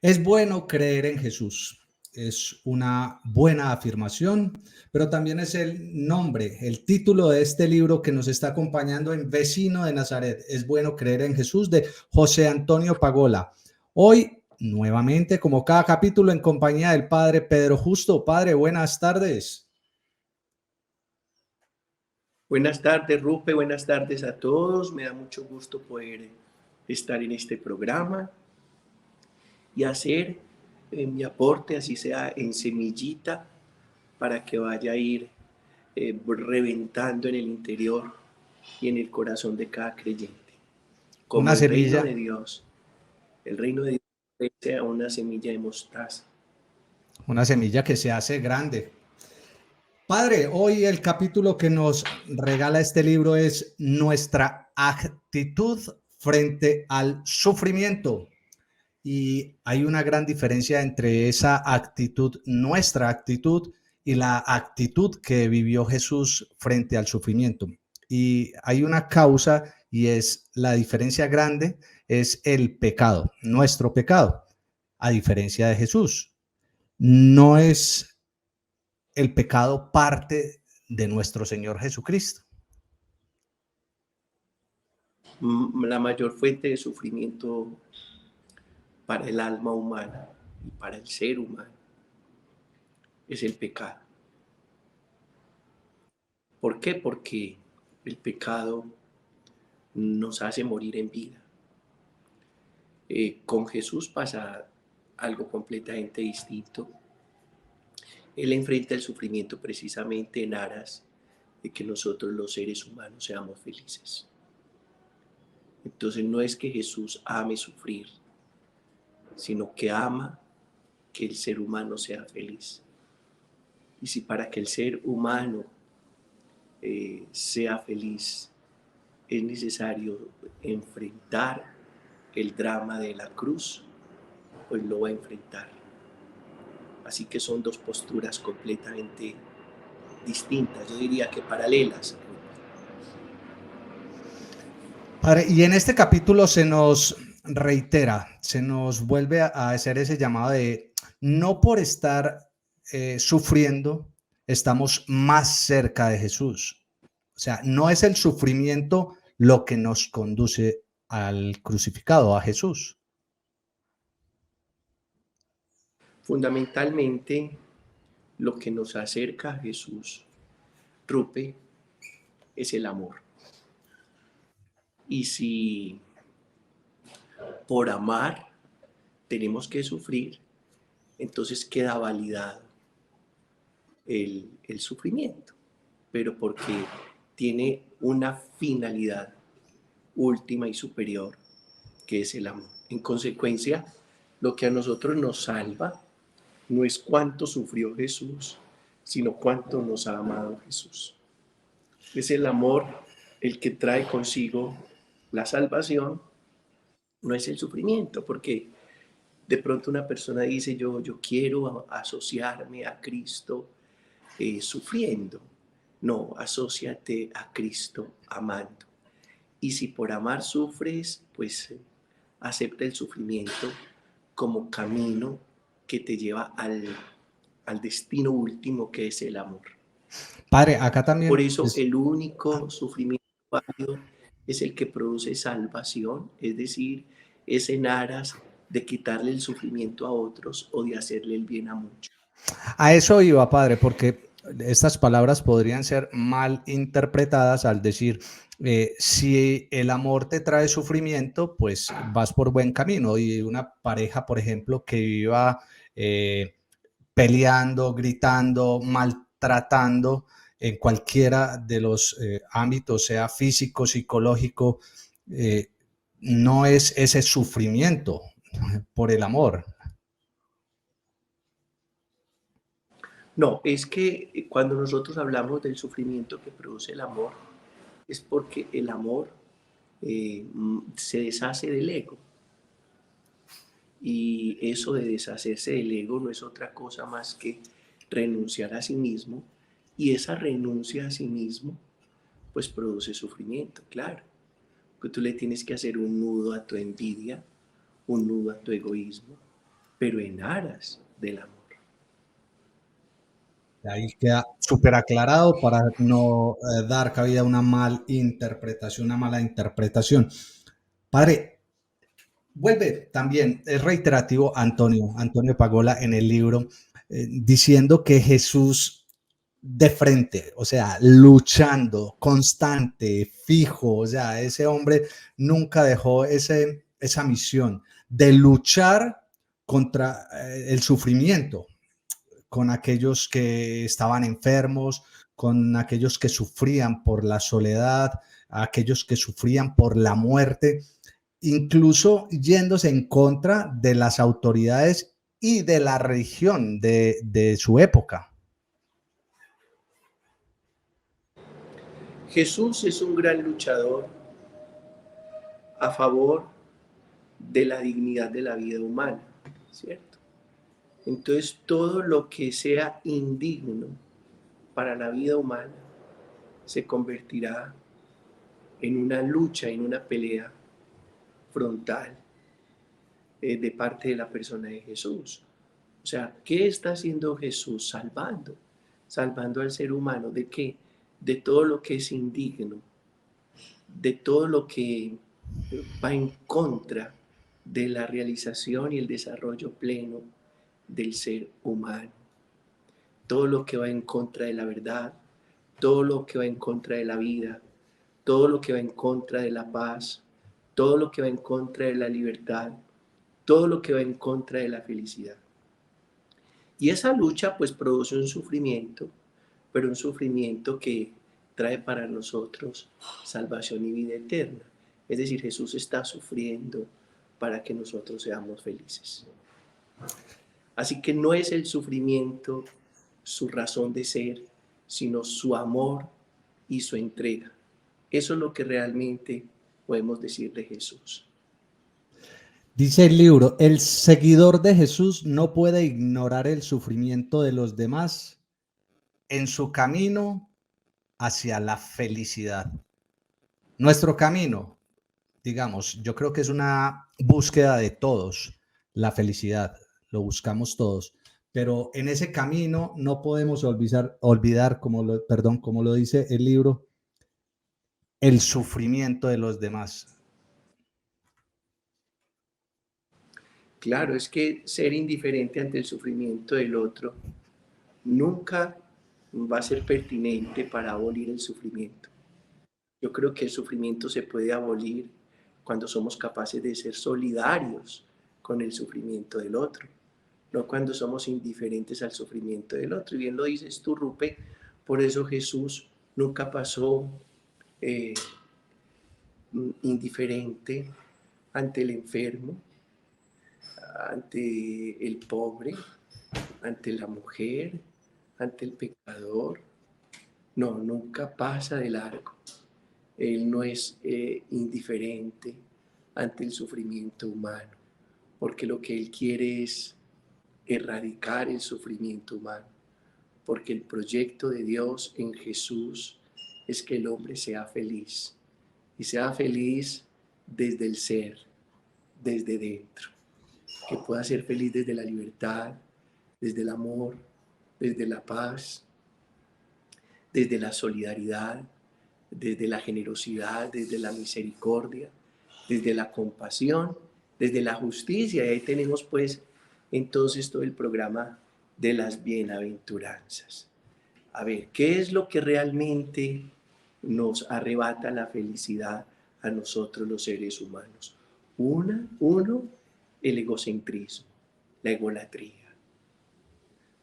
Es bueno creer en Jesús. Es una buena afirmación, pero también es el nombre, el título de este libro que nos está acompañando en Vecino de Nazaret. Es bueno creer en Jesús, de José Antonio Pagola. Hoy, nuevamente, como cada capítulo, en compañía del Padre Pedro Justo. Padre, buenas tardes. Buenas tardes, Rupe, buenas tardes a todos. Me da mucho gusto poder estar en este programa y hacer mi aporte, así sea en semillita, para que vaya a ir reventando en el interior y en el corazón de cada creyente. Como Una semilla, el reino de Dios sea una semilla de mostaza. una semilla que se hace grande. Padre, hoy el capítulo que nos regala este libro es nuestra actitud frente al sufrimiento. Y hay una gran diferencia entre esa actitud, nuestra actitud, y la actitud que vivió Jesús frente al sufrimiento. Y hay una causa y es la diferencia grande, es el pecado, nuestro pecado, a diferencia de Jesús. No es el pecado parte de nuestro Señor Jesucristo. La mayor fuente de sufrimiento para el alma humana y para el ser humano es el pecado. ¿Por qué? Porque el pecado nos hace morir en vida. Con Jesús pasa algo completamente distinto. Él enfrenta el sufrimiento precisamente en aras de que nosotros los seres humanos seamos felices. Entonces no es que Jesús ame sufrir, sino que ama que el ser humano sea feliz. Y si para que el ser humano sea feliz es necesario enfrentar el drama de la cruz, pues lo va a enfrentar. Así que son dos posturas completamente distintas, yo diría que paralelas. Padre, y en este capítulo se nos reitera, se nos vuelve a hacer ese llamado de no por estar sufriendo, estamos más cerca de Jesús. O sea, no es el sufrimiento lo que nos conduce al crucificado, a Jesús. Fundamentalmente, lo que nos acerca a Jesús, Rupe, es el amor. Y si por amar tenemos que sufrir, entonces queda validado el sufrimiento, pero porque tiene una finalidad última y superior, que es el amor. En consecuencia, lo que a nosotros nos salva no es cuánto sufrió Jesús, sino cuánto nos ha amado Jesús. Es el amor el que trae consigo la salvación, no es el sufrimiento, porque de pronto una persona dice, yo quiero asociarme a Cristo sufriendo. No, asóciate a Cristo amando. Y si por amar sufres, pues acepta el sufrimiento como camino que te lleva al destino último, que es el amor. Padre, acá Por también eso el único sufrimiento válido es el que produce salvación, es decir, es en aras de quitarle el sufrimiento a otros o de hacerle el bien a muchos. a eso iba, Padre, porque estas palabras podrían ser mal interpretadas al decir, si el amor te trae sufrimiento, pues vas por buen camino. Y una pareja, por ejemplo, que viva peleando, gritando, maltratando en cualquiera de los ámbitos, sea físico, psicológico, eh, no es ese sufrimiento por el amor. No, es que cuando nosotros hablamos del sufrimiento que produce el amor, es porque el amor se deshace del ego. Y eso de deshacerse del ego no es otra cosa más que renunciar a sí mismo. Y esa renuncia a sí mismo, pues produce sufrimiento, claro. Porque tú le tienes que hacer un nudo a tu envidia, un nudo a tu egoísmo. pero en aras del amor. Ahí queda súper aclarado para no dar cabida a una mala interpretación. Padre, vuelve también, es reiterativo Antonio Pagola en el libro, diciendo que Jesús de frente, o sea, luchando, constante, fijo, o sea, ese hombre nunca dejó esa misión de luchar contra el sufrimiento, con aquellos que estaban enfermos, con aquellos que sufrían por la soledad, aquellos que sufrían por la muerte, incluso yéndose en contra de las autoridades y de la religión de su época. Jesús es un gran luchador a favor de la dignidad de la vida humana, ¿cierto? Entonces, todo lo que sea indigno para la vida humana se convertirá en una lucha, en una pelea frontal de parte de la persona de Jesús. O sea, ¿qué está haciendo Jesús? Salvando. Salvando al ser humano. ¿De qué? De todo lo que es indigno, de todo lo que va en contra de la realización y el desarrollo pleno del ser humano. Todo lo que va en contra de la verdad, todo lo que va en contra de la vida, todo lo que va en contra de la paz, todo lo que va en contra de la libertad, todo lo que va en contra de la felicidad. Y esa lucha pues produce un sufrimiento, pero un sufrimiento que trae para nosotros salvación y vida eterna. Es decir, Jesús está sufriendo para que nosotros seamos felices. Así que no es el sufrimiento su razón de ser, sino su amor y su entrega. Eso es lo que realmente podemos decir de Jesús. Dice el libro, el seguidor de Jesús no puede ignorar el sufrimiento de los demás en su camino hacia la felicidad. Nuestro camino, digamos, yo creo que es una búsqueda de todos, la felicidad, lo buscamos todos, pero en ese camino no podemos olvidar como lo dice el libro, el sufrimiento de los demás. Claro, es que ser indiferente ante el sufrimiento del otro nunca va a ser pertinente para abolir el sufrimiento. Yo creo que el sufrimiento se puede abolir cuando somos capaces de ser solidarios con el sufrimiento del otro, no cuando somos indiferentes al sufrimiento del otro. Y bien lo dices tú, Rupe, por eso Jesús nunca pasó eh, indiferente ante el enfermo, ante el pobre, ante la mujer, ante el pecador. No, nunca pasa de largo. Él no es indiferente ante el sufrimiento humano, porque lo que Él quiere es erradicar el sufrimiento humano, porque el proyecto de Dios en Jesús es que el hombre sea feliz, y sea feliz desde el ser, desde dentro, que pueda ser feliz desde la libertad, desde el amor, desde la paz, desde la solidaridad, desde la generosidad, desde la misericordia, desde la compasión, desde la justicia. Y ahí tenemos pues entonces todo el programa de las bienaventuranzas. A ver, ¿qué es lo que realmente nos arrebata la felicidad a nosotros los seres humanos? Uno, el egocentrismo, la egolatría.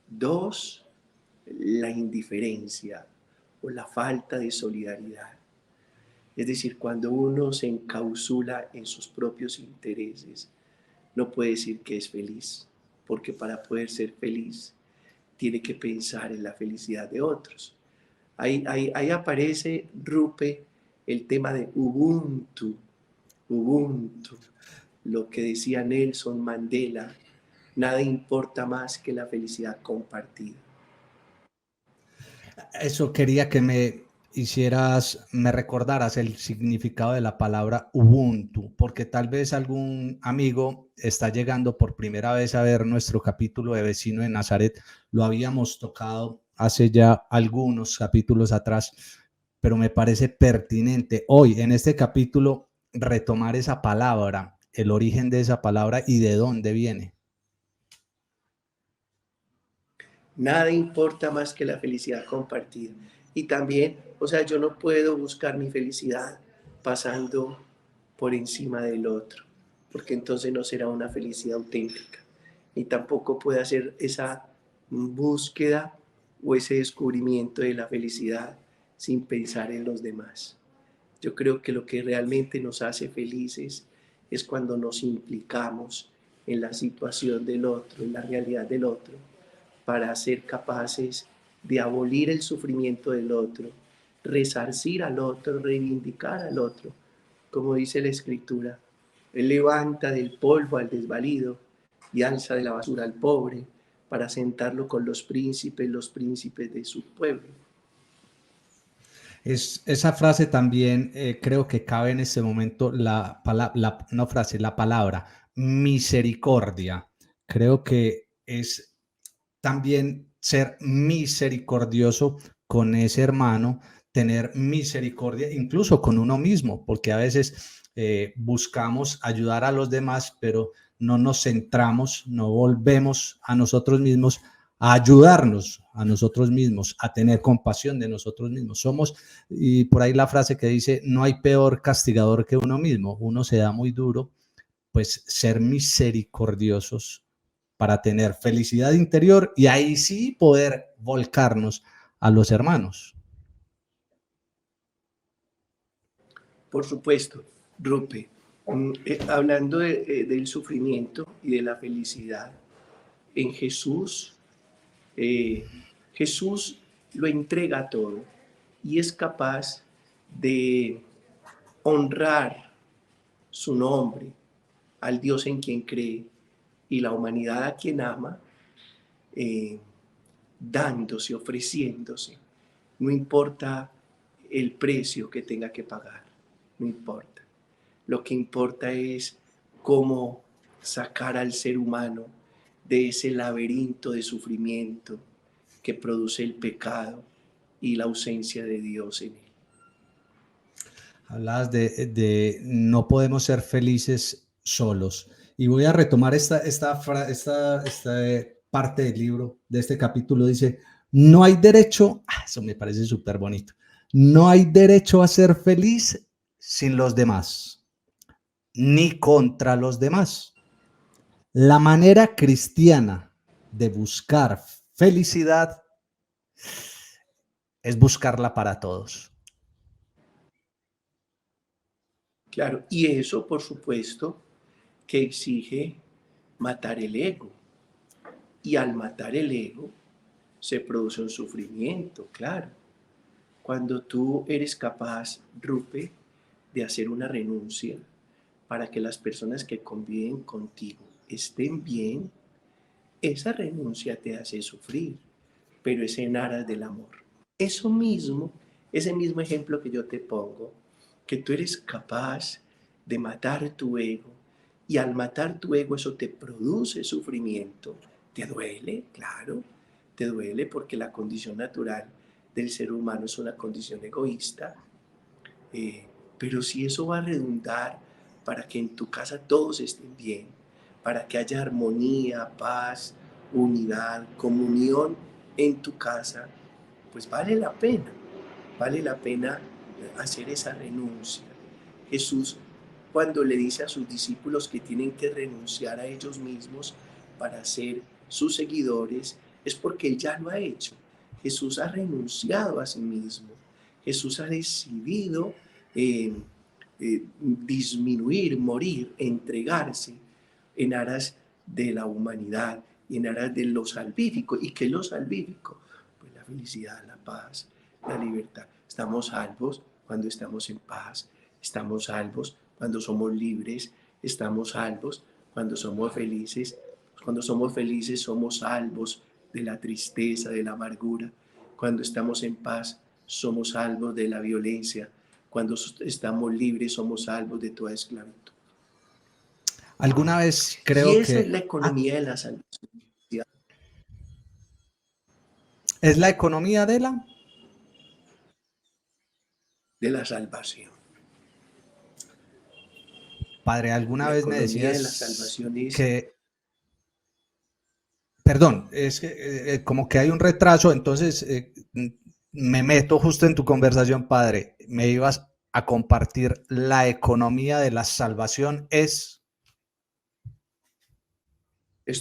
Dos, la indiferencia o la falta de solidaridad. Es decir, cuando uno se encapsula en sus propios intereses, no puede decir que es feliz, porque para poder ser feliz tiene que pensar en la felicidad de otros. Ahí aparece, Rupe, el tema de Ubuntu, Ubuntu, lo que decía Nelson Mandela, nada importa más que la felicidad compartida. Eso quería que me me recordaras el significado de la palabra Ubuntu, porque tal vez algún amigo está llegando por primera vez a ver nuestro capítulo de Vecino de Nazaret. Lo habíamos tocado hace ya algunos capítulos atrás, pero me parece pertinente hoy en este capítulo retomar esa palabra, el origen de esa palabra y de dónde viene. Nada importa más que la felicidad compartida. Y también, o sea, yo no puedo buscar mi felicidad pasando por encima del otro, porque entonces no será una felicidad auténtica. Ni tampoco puede hacer esa búsqueda o ese descubrimiento de la felicidad sin pensar en los demás. Yo creo que lo que realmente nos hace felices es cuando nos implicamos en la situación del otro, en la realidad del otro, para ser capaces de abolir el sufrimiento del otro, resarcir al otro, reivindicar al otro. Como dice la Escritura, Él levanta del polvo al desvalido y alza de la basura al pobre para sentarlo con los príncipes de su pueblo. Esa frase también creo que cabe en este momento la palabra misericordia. Creo que es también ser misericordioso con ese hermano, tener misericordia incluso con uno mismo, porque a veces buscamos ayudar a los demás, pero no nos centramos, no volvemos a nosotros mismos a ayudarnos a nosotros mismos, a tener compasión de nosotros mismos. Somos, y por ahí la frase que dice, no hay peor castigador que uno mismo. Uno se da muy duro, pues ser misericordiosos para tener felicidad interior y ahí sí poder volcarnos a los hermanos. Por supuesto, Rupe, hablando del sufrimiento y de la felicidad, en Jesús, Jesús lo entrega todo y es capaz de honrar su nombre, al Dios en quien cree y la humanidad a quien ama, eh, dándose, ofreciéndose. No importa el precio que tenga que pagar, no importa. Lo que importa es cómo sacar al ser humano de ese laberinto de sufrimiento que produce el pecado y la ausencia de Dios en él. Hablabas no podemos ser felices solos. Y voy a retomar esta parte del libro, de este capítulo. Dice, no hay derecho, eso me parece súper bonito, no hay derecho a ser feliz sin los demás, ni contra los demás. La manera cristiana de buscar felicidad es buscarla para todos. Claro, y eso, por supuesto, que exige matar el ego. Y al matar el ego, se produce un sufrimiento, claro. Cuando tú eres capaz, Rupe, de hacer una renuncia para que las personas que conviven contigo estén bien, esa renuncia te hace sufrir, pero es en aras del amor. Eso mismo, ese mismo ejemplo que yo te pongo, que tú eres capaz de matar tu ego y al matar tu ego eso te produce sufrimiento. ¿Te duele? Claro, te duele porque la condición natural del ser humano es una condición egoísta, pero si eso va a redundar para que en tu casa todos estén bien, para que haya armonía, paz, unidad, comunión en tu casa, pues vale la pena hacer esa renuncia. Jesús, cuando le dice a sus discípulos que tienen que renunciar a ellos mismos para ser sus seguidores, es porque Él ya lo ha hecho. Jesús ha renunciado a sí mismo. Jesús ha decidido disminuir, morir, entregarse en aras de la humanidad y en aras de lo salvífico. ¿Y qué es lo salvífico? Pues la felicidad, la paz, la libertad. Estamos salvos cuando estamos en paz, estamos salvos cuando somos libres, estamos salvos cuando somos felices. Cuando somos felices somos salvos de la tristeza, de la amargura. Cuando estamos en paz somos salvos de la violencia. Cuando estamos libres, somos salvos de toda esclavitud. Alguna vez Y creo esa es que la economía de la salvación. es la economía de la... De la salvación. Padre, alguna La vez me economía de la decías salvación es, que, perdón, es que como que hay un retraso, entonces me meto justo en tu conversación, Padre. Me ibas a compartir la economía de la salvación es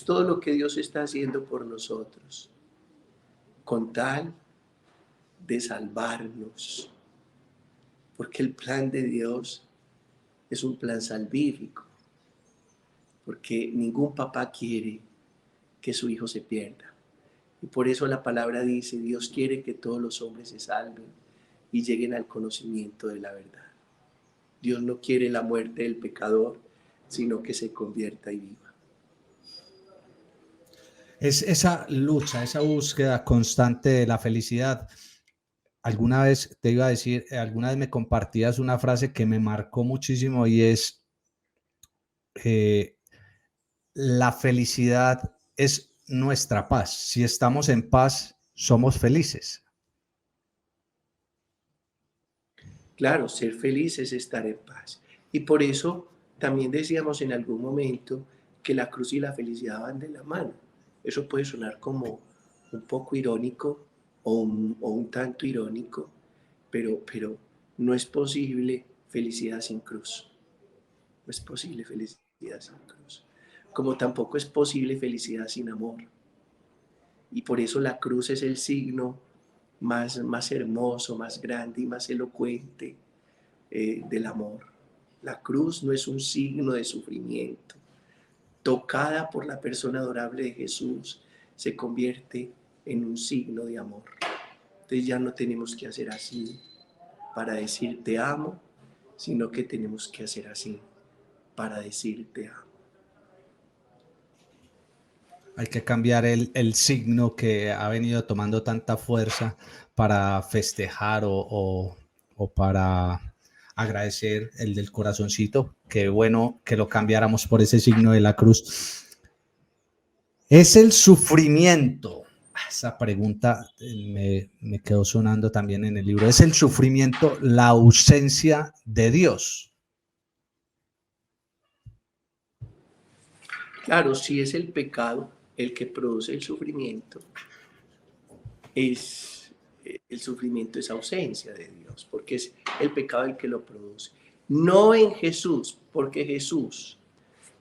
todo lo que Dios está haciendo por nosotros, con tal de salvarnos, porque el plan de Dios es un plan salvífico, porque ningún papá quiere que su hijo se pierda. Y por eso la palabra dice, Dios quiere que todos los hombres se salven y lleguen al conocimiento de la verdad. Dios no quiere la muerte del pecador, sino que se convierta y viva. es esa lucha, esa búsqueda constante de la felicidad. Alguna vez te iba a decir, alguna vez me compartías una frase que me marcó muchísimo y es, eh, la felicidad es nuestra paz. Si estamos en paz, somos felices. Claro, ser feliz es estar en paz. Y por eso también decíamos en algún momento que la cruz y la felicidad van de la mano. Eso puede sonar como un poco irónico o un tanto irónico, pero no es posible felicidad sin cruz. No es posible felicidad sin cruz. Como tampoco es posible felicidad sin amor. Y por eso la cruz es el signo más hermoso, más grande y más elocuente del amor. La cruz no es un signo de sufrimiento. Tocada por la persona adorable de Jesús, se convierte en un signo de amor. Entonces ya no tenemos que hacer así para decir te amo, sino que tenemos que hacer así para decir te amo. Hay que cambiar el signo que ha venido tomando tanta fuerza para festejar o para agradecer, el del corazoncito. Qué bueno que lo cambiáramos por ese signo de la cruz. ¿Es el sufrimiento? Esa pregunta me quedó sonando también en el libro. ¿Es el sufrimiento la ausencia de Dios? Claro, si es el pecado el que produce el sufrimiento, el sufrimiento es ausencia de Dios, porque es el pecado el que lo produce. No en Jesús, porque Jesús,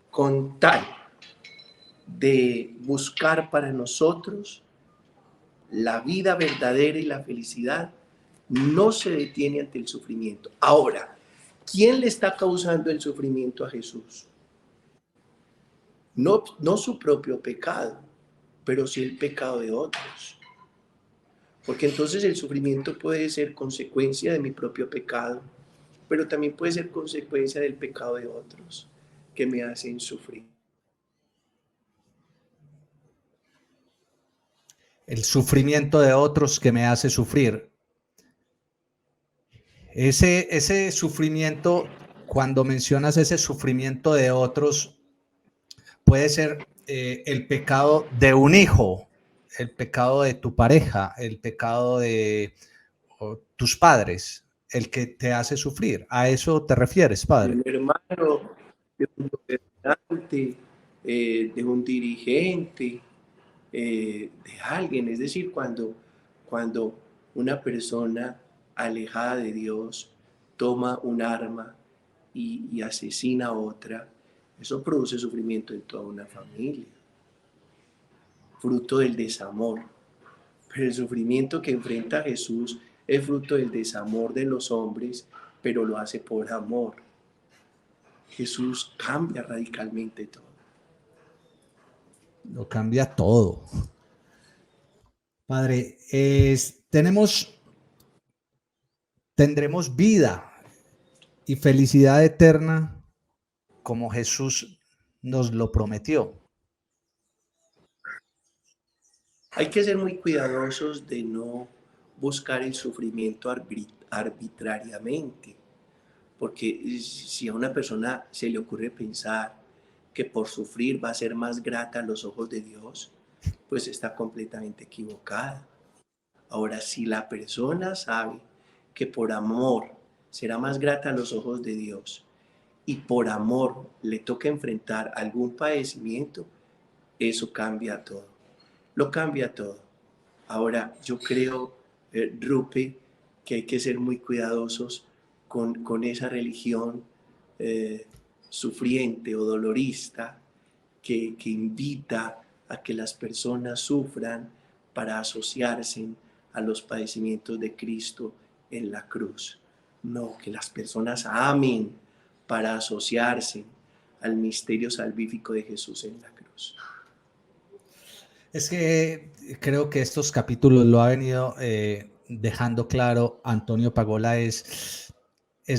con tal de buscar para nosotros la vida verdadera y la felicidad, no se detiene ante el sufrimiento. Ahora, ¿quién le está causando el sufrimiento a Jesús? No su propio pecado, pero sí el pecado de otros. Porque entonces el sufrimiento puede ser consecuencia de mi propio pecado, pero también puede ser consecuencia del pecado de otros que me hacen sufrir. El sufrimiento de otros que me hace sufrir. Ese sufrimiento, cuando mencionas ese sufrimiento de otros, puede ser el pecado de un hijo, el pecado de tu pareja, el pecado de tus padres, el que te hace sufrir. ¿A eso te refieres, De padre? un hermano, de un gobernante, de un dirigente, de alguien. Es decir, cuando una persona alejada de Dios toma un arma y asesina a otra, eso produce sufrimiento en toda una familia, fruto del desamor. Pero el sufrimiento que enfrenta Jesús es fruto del desamor de los hombres, pero lo hace por amor. Jesús cambia radicalmente todo. Lo cambia todo. Padre, tendremos vida y felicidad eterna como Jesús nos lo prometió. Hay que ser muy cuidadosos de no buscar el sufrimiento arbitrariamente, porque si a una persona se le ocurre pensar que por sufrir va a ser más grata a los ojos de Dios, pues está completamente equivocada. Ahora, si la persona sabe que por amor será más grata a los ojos de Dios y por amor le toca enfrentar algún padecimiento, eso cambia todo, lo cambia todo. Ahora, yo creo, Rupe, que hay que ser muy cuidadosos con esa religión eh, sufriente o dolorista que invita a que las personas sufran para asociarse a los padecimientos de Cristo en la cruz. No, que las personas amen para asociarse al misterio salvífico de Jesús en la cruz. Es que creo que estos capítulos lo ha venido dejando claro Antonio Pagola, es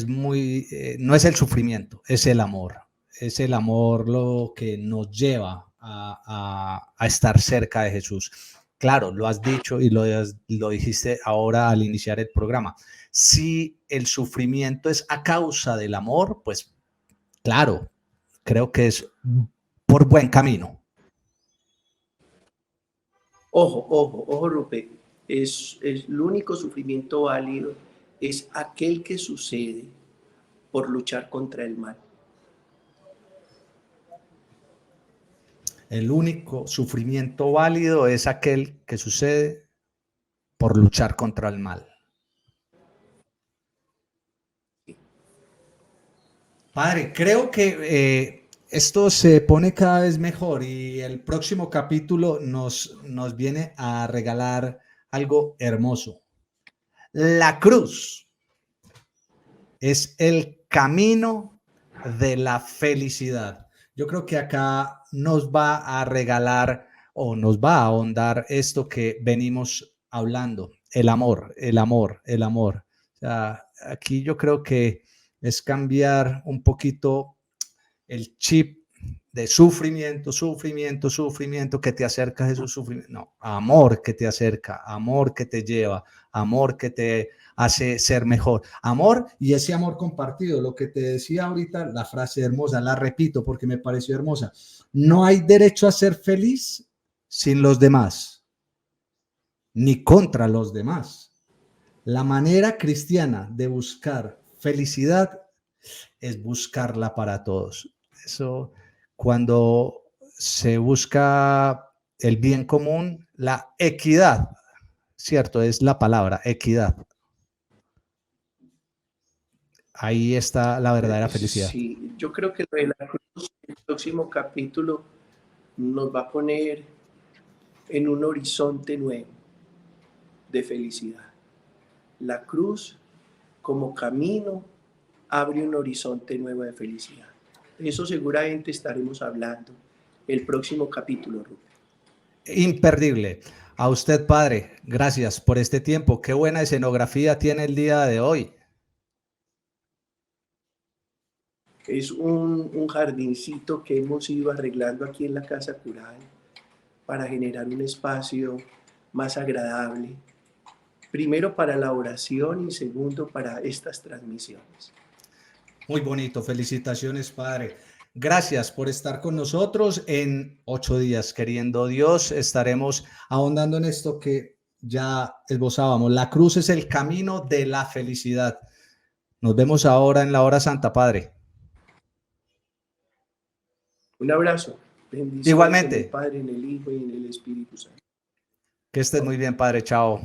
muy, no es el sufrimiento, es el amor. Es el amor lo que nos lleva a estar cerca de Jesús. Claro, lo has dicho y lo dijiste ahora al iniciar el programa. Si el sufrimiento es a causa del amor, pues claro, creo que es por buen camino. Ojo, ojo, ojo, Rupe. Es el único sufrimiento válido es aquel que sucede por luchar contra el mal. El único sufrimiento válido es aquel que sucede por luchar contra el mal. Padre, creo que esto se pone cada vez mejor y el próximo capítulo nos viene a regalar algo hermoso. La cruz es el camino de la felicidad. Yo creo que acá nos va a regalar o nos va a ahondar esto que venimos hablando, el amor, el amor, el amor. O sea, aquí yo creo que es cambiar un poquito el chip de sufrimiento, sufrimiento, sufrimiento que te acerca a Jesús, sufrimiento. No, amor que te acerca, amor que te lleva, amor que te hace ser mejor. Amor y ese amor compartido, lo que te decía ahorita, la frase hermosa, la repito porque me pareció hermosa. No hay derecho a ser feliz sin los demás, ni contra los demás. La manera cristiana de buscar felicidad es buscarla para todos. Eso, cuando se busca el bien común, la equidad, cierto, es la palabra, equidad. Ahí está la verdadera felicidad. Sí, yo creo que el próximo capítulo nos va a poner en un horizonte nuevo de felicidad. La cruz como camino abre un horizonte nuevo de felicidad. Eso seguramente estaremos hablando el próximo capítulo, Rubén. Imperdible. A usted, padre, gracias por este tiempo. Qué buena escenografía tiene el día de hoy. Es un jardincito que hemos ido arreglando aquí en la Casa Cural para generar un espacio más agradable. Primero para la oración y segundo para estas transmisiones. Muy bonito, felicitaciones, padre. Gracias por estar con nosotros. En 8 días, queriendo Dios, estaremos ahondando en esto que ya esbozábamos. La cruz es el camino de la felicidad. Nos vemos ahora en la hora santa, padre. Un abrazo. Bendiciones en el Igualmente, Padre, en el Hijo y en el Espíritu Santo. que estés muy bien, padre. Chao.